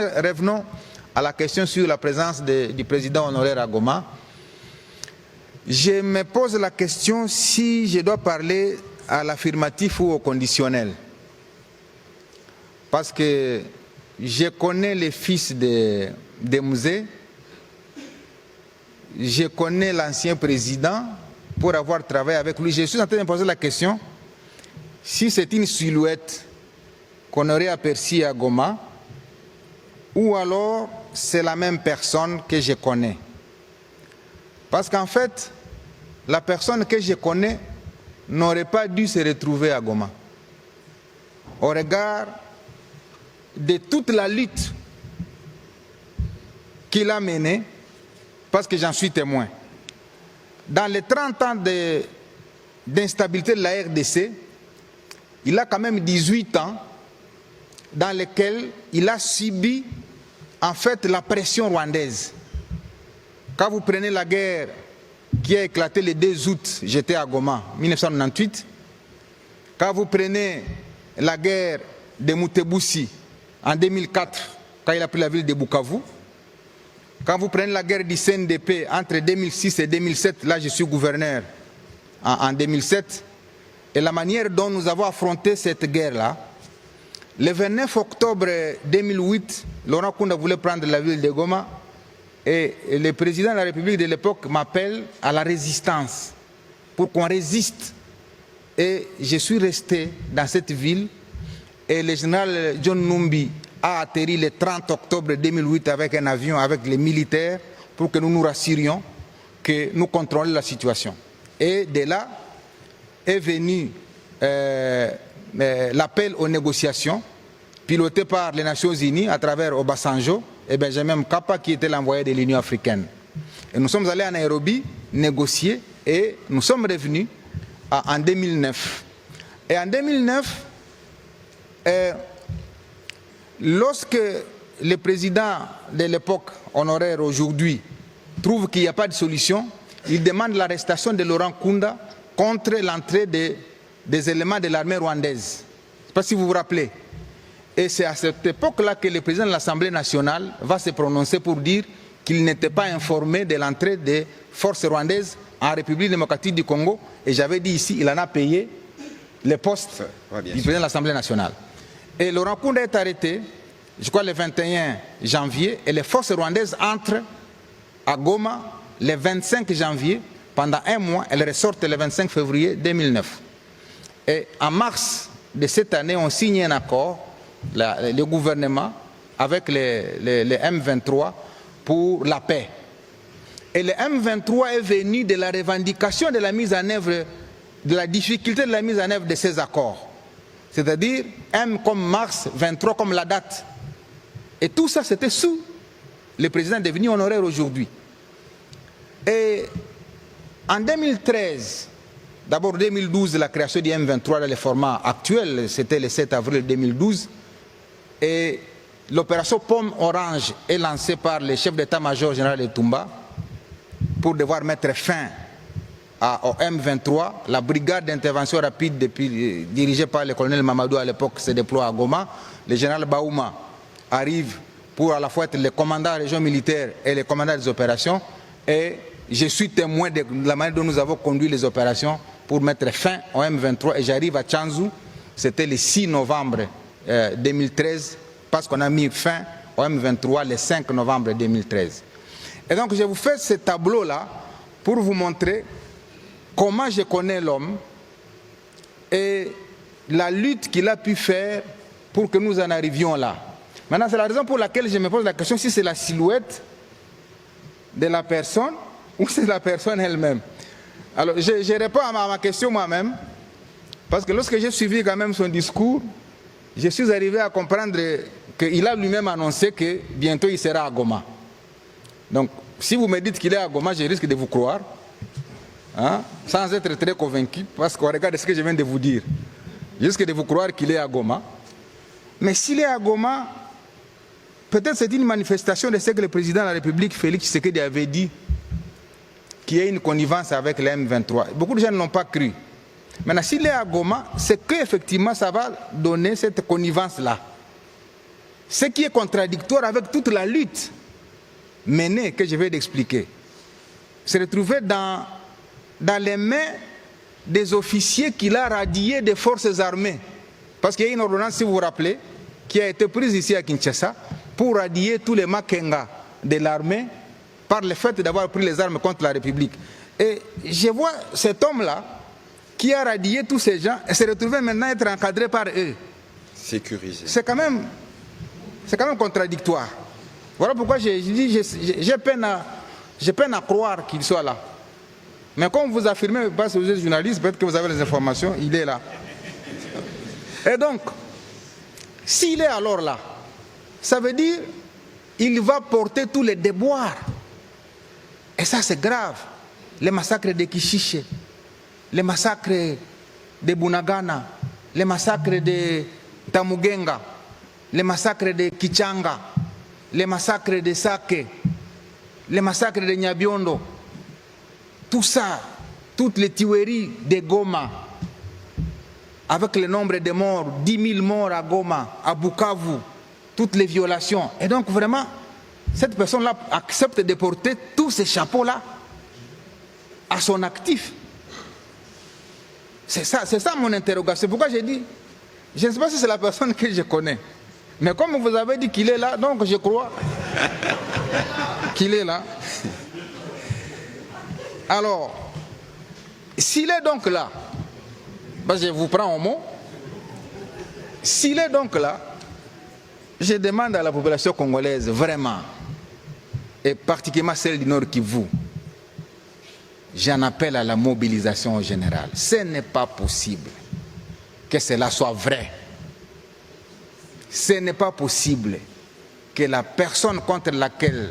Maintenant, revenons à la question sur la présence du président honoraire à Goma. Je me pose la question si je dois parler à l'affirmatif ou au conditionnel. Parce que je connais les fils de Musée, je connais l'ancien président pour avoir travaillé avec lui. Je suis en train de me poser la question si c'est une silhouette qu'on aurait aperçue à Goma ou alors c'est la même personne que je connais. Parce qu'en fait, la personne que je connais n'aurait pas dû se retrouver à Goma. Au regard de toute la lutte qu'il a menée, parce que j'en suis témoin. Dans les 30 ans d'instabilité de la RDC, il a quand même 18 ans dans lesquels il a subi en fait la pression rwandaise. Quand vous prenez la guerre qui a éclaté le 2 août, j'étais à Goma, 1998. Quand vous prenez la guerre de Mutebussi en 2004, quand il a pris la ville de Bukavu, quand vous prenez la guerre du CNDP entre 2006 et 2007, là je suis gouverneur en 2007, et la manière dont nous avons affronté cette guerre-là, le 29 octobre 2008, Laurent Kunda voulait prendre la ville de Goma, et le président de la République de l'époque m'appelle à la résistance, pour qu'on résiste. Et je suis resté dans cette ville, et le général John Numbi a atterri le 30 octobre 2008 avec un avion, avec les militaires, pour que nous nous rassurions que nous contrôlions la situation. Et de là est venu l'appel aux négociations, piloté par les Nations Unies à travers Obasanjo et Benjamin Mkapa, qui était l'envoyé de l'Union africaine. Et nous sommes allés à Nairobi négocier et nous sommes revenus en 2009. Et en 2009, lorsque le président de l'époque, honoraire aujourd'hui, trouve qu'il n'y a pas de solution, il demande l'arrestation de Laurent Kunda contre l'entrée des éléments de l'armée rwandaise. Je ne sais pas si vous vous rappelez. Et c'est à cette époque-là que le président de l'Assemblée nationale va se prononcer pour dire qu'il n'était pas informé de l'entrée des forces rwandaises en République démocratique du Congo. Et j'avais dit ici, il en a payé les postes du président de l'Assemblée nationale. Et Laurent Kunda est arrêté, je crois le 21 janvier, et les forces rwandaises entrent à Goma le 25 janvier. Pendant un mois, elles ressortent le 25 février 2009. Et en mars de cette année, on signe un accord, le gouvernement, avec les M23 pour la paix. Et le M23 est venu de la revendication de la mise en œuvre, de la difficulté de la mise en œuvre de ces accords. C'est-à-dire M comme mars, 23 comme la date. Et tout ça, c'était sous le président devenu honoraire aujourd'hui. Et en 2013, d'abord 2012, la création du M23 dans le format actuel, c'était le 7 avril 2012, et l'opération Pomme Orange est lancée par le chef d'état-major général Etumba pour devoir mettre fin au M23. La brigade d'intervention rapide dirigée par le colonel Mamadou à l'époque se déploie à Goma. Le général Baouma arrive pour à la fois être le commandant de la région militaire et le commandant des opérations. Et je suis témoin de la manière dont nous avons conduit les opérations pour mettre fin au M23. Et j'arrive à Tchanzu, c'était le 6 novembre 2013, parce qu'on a mis fin au M23 le 5 novembre 2013. Et donc je vous fais ce tableau-là pour vous montrer comment je connais l'homme et la lutte qu'il a pu faire pour que nous en arrivions là. Maintenant, c'est la raison pour laquelle je me pose la question si c'est la silhouette de la personne ou c'est la personne elle-même. Alors, je réponds à ma question moi-même, parce que lorsque j'ai suivi quand même son discours, je suis arrivé à comprendre qu'il a lui-même annoncé que bientôt il sera à Goma. Donc, si vous me dites qu'il est à Goma, je risque de vous croire, hein, sans être très convaincu, parce qu'on regarde ce que je viens de vous dire. Je risque de vous croire qu'il est à Goma. Mais s'il est à Goma, peut-être c'est une manifestation de ce que le président de la République, Félix Tshisekedi, avait dit, qu'il y a une connivence avec les M23. Beaucoup de gens ne l'ont pas cru. Maintenant, s'il est à Goma, c'est qu'effectivement ça va donner cette connivence-là. Ce qui est contradictoire avec toute la lutte menée, que je vais d'expliquer, se retrouvait dans les mains des officiers qu'il a radiés des forces armées. Parce qu'il y a une ordonnance, si vous vous rappelez, qui a été prise ici à Kinshasa pour radier tous les Makenga de l'armée par le fait d'avoir pris les armes contre la République. Et je vois cet homme-là qui a radié tous ces gens et se retrouver maintenant être encadré par eux. Sécurisé. C'est quand même contradictoire. Voilà pourquoi j'ai peine à croire qu'il soit là. Mais comme vous affirmez, parce que vous êtes journaliste, peut-être que vous avez les informations, il est là. Et donc, s'il est alors là, ça veut dire qu'il va porter tous les déboires. Et ça, c'est grave. Les massacres de Kishiche, les massacres de Bunagana, les massacres de Tamugenga, les massacres de Kichanga, les massacres de Sake, les massacres de Nyabiondo, tout ça, toutes les tueries de Goma, avec le nombre de morts, 10 000 morts à Goma, à Bukavu, toutes les violations. Et donc vraiment, cette personne-là accepte de porter tous ces chapeaux-là à son actif. C'est ça mon interrogation. C'est pourquoi j'ai dit, je ne sais pas si c'est la personne que je connais. Mais comme vous avez dit qu'il est là, donc je crois qu'il est là. Alors, s'il est donc là, je vous prends au mot, s'il est donc là, je demande à la population congolaise vraiment, et particulièrement celle du Nord Kivu, j'en appelle à la mobilisation générale. Ce n'est pas possible que cela soit vrai. Ce n'est pas possible que la personne contre laquelle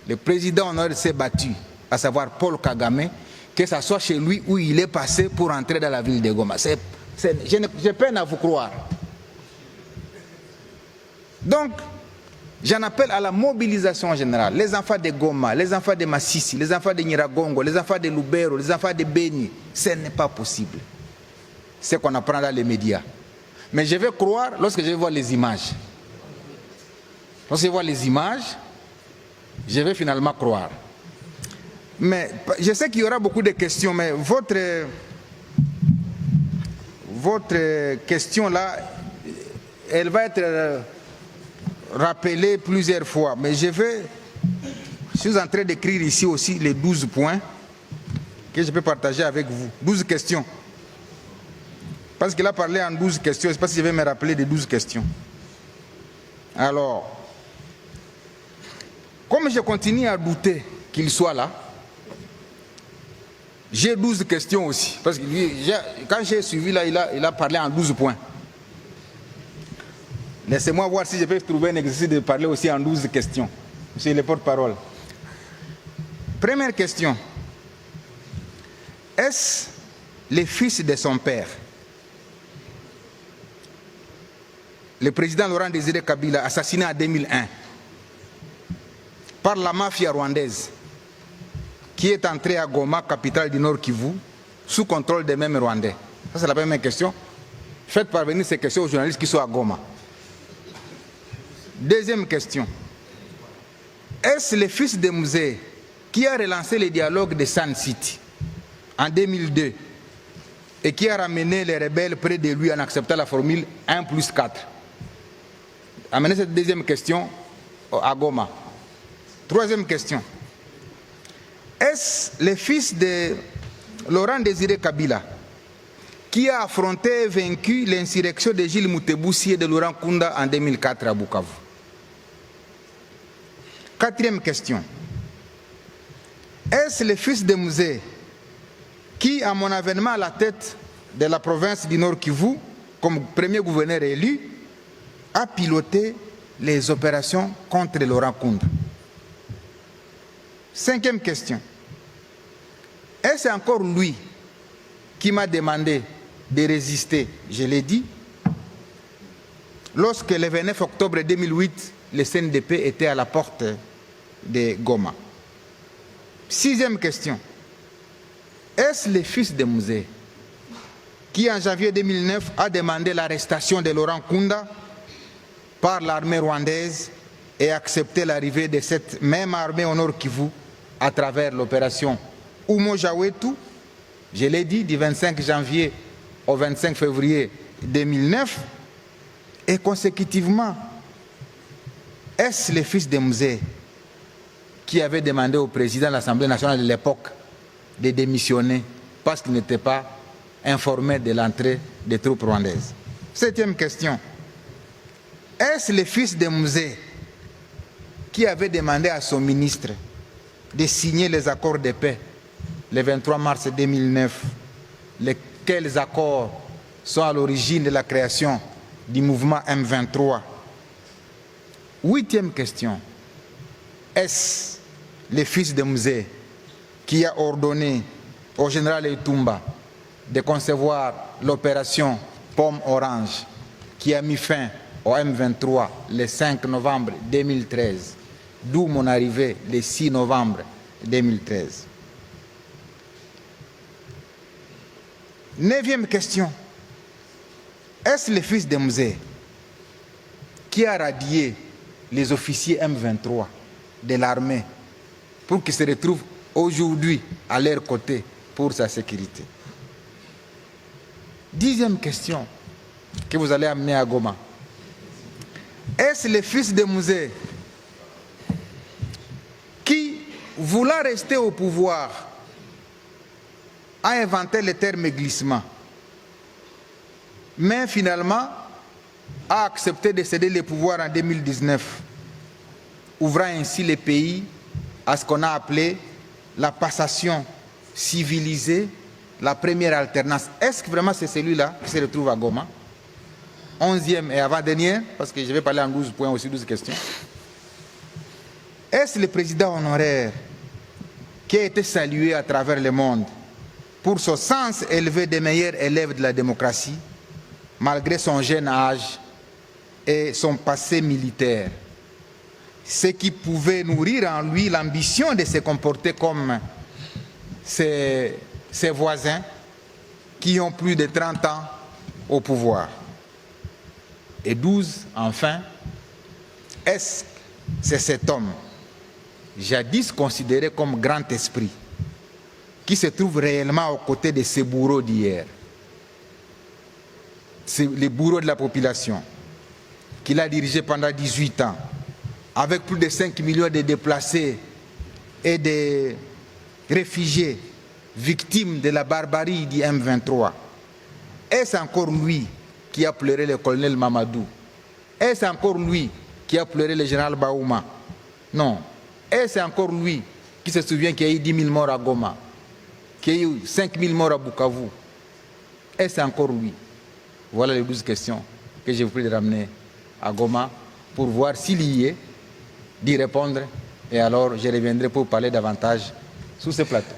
le président s'est battu, à savoir Paul Kagame, que ce soit chez lui où il est passé pour entrer dans la ville de Goma. J'ai peine à vous croire. Donc, j'en appelle à la mobilisation générale. Les enfants de Goma, les enfants de Massissi, les enfants de Nyiragongo, les enfants de Lubero, les enfants de Beni, ce n'est pas possible. C'est ce qu'on apprend dans les médias. Mais je vais croire lorsque je vais voir les images. Lorsque je vois les images, je vais finalement croire. Mais je sais qu'il y aura beaucoup de questions, mais votre question là, elle va être rappelée plusieurs fois. Mais je suis en train d'écrire ici aussi les 12 points que je peux partager avec vous. 12 questions. Parce qu'il a parlé en 12 questions, je ne sais pas si je vais me rappeler des 12 questions. Alors, comme je continue à douter qu'il soit là, j'ai 12 questions aussi. Parce que quand j'ai suivi là, il a parlé en 12 points. Laissez-moi voir si je peux trouver un exercice de parler aussi en 12 questions. Monsieur le porte-parole. Première question. Est-ce le fils de son père, le président Laurent Désiré Kabila, assassiné en 2001 par la mafia rwandaise, qui est entré à Goma, capitale du Nord Kivu, sous contrôle des mêmes Rwandais? Ça, c'est la première question. Faites parvenir ces questions aux journalistes qui sont à Goma. Deuxième question. Est-ce le fils de Musée qui a relancé le dialogue de Sun City en 2002 et qui a ramené les rebelles près de lui en acceptant la formule 1+4? Amenez cette deuxième question à Goma. Troisième question. Est-ce le fils de Laurent Désiré Kabila qui a affronté et vaincu l'insurrection de Gilles Moutebousi et de Laurent Kunda en 2004 à Bukavu? Quatrième question. Est-ce le fils de Musée qui, à mon avènement à la tête de la province du Nord Kivu, comme premier gouverneur élu, a piloté les opérations contre Laurent Kunda? Cinquième question. Est-ce encore lui qui m'a demandé de résister, je l'ai dit, lorsque le 29 octobre 2008, le CNDP était à la porte de Goma? Sixième question. Est-ce le fils de Musée qui, en janvier 2009, a demandé l'arrestation de Laurent Kunda par l'armée rwandaise et accepté l'arrivée de cette même armée au Nord Kivu à travers l'opération Umoja-Wetu, je l'ai dit, du 25 janvier au 25 février 2009, et consécutivement, est-ce le fils de Mzee qui avait demandé au président de l'Assemblée nationale de l'époque de démissionner parce qu'il n'était pas informé de l'entrée des troupes rwandaises? 7e question. Est-ce le fils de Mzee qui avait demandé à son ministre de signer les accords de paix le 23 mars 2009, lesquels accords sont à l'origine de la création du mouvement M23? 8e question. Est-ce le fils de Mzee qui a ordonné au général Etumba de concevoir l'opération Pomme Orange qui a mis fin au M23 le 5 novembre 2013, d'où mon arrivée le 6 novembre 2013? 9e question. Est-ce le fils de Mzee qui a radié les officiers M23 de l'armée pour qu'ils se retrouvent aujourd'hui à leur côté pour sa sécurité? 10e question que vous allez amener à Goma. Est-ce le fils de Mzee qui, voulant rester au pouvoir, a inventé le terme glissement, mais finalement a accepté de céder le pouvoir en 2019, ouvrant ainsi le pays à ce qu'on a appelé la passation civilisée, la première alternance? Est-ce que vraiment c'est celui-là qui se retrouve à Goma? 11e et avant-dernière, parce que je vais parler en 12 points aussi, 12 questions. Est-ce le président honoraire qui a été salué à travers le monde pour son sens élevé des meilleurs élèves de la démocratie, malgré son jeune âge et son passé militaire, ce qui pouvait nourrir en lui l'ambition de se comporter comme ses voisins qui ont plus de 30 ans au pouvoir? Et 12, enfin, est-ce que c'est cet homme, jadis considéré comme grand esprit, qui se trouve réellement aux côtés de ces bourreaux d'hier, les bourreaux de la population, qu'il a dirigé pendant 18 ans, avec plus de 5 millions de déplacés et de réfugiés victimes de la barbarie du M23? Est-ce encore lui qui a pleuré le colonel Mamadou? Est-ce encore lui qui a pleuré le général Baouma? Non. Est-ce encore lui qui se souvient qu'il y a eu 10 000 morts à Goma, qu'il y a eu 5 000 morts à Bukavu? Est-ce encore lui? Voilà les 12 questions que je vous prie de ramener à Goma pour voir s'il y est, d'y répondre, et alors je reviendrai pour parler davantage sur ce plateau.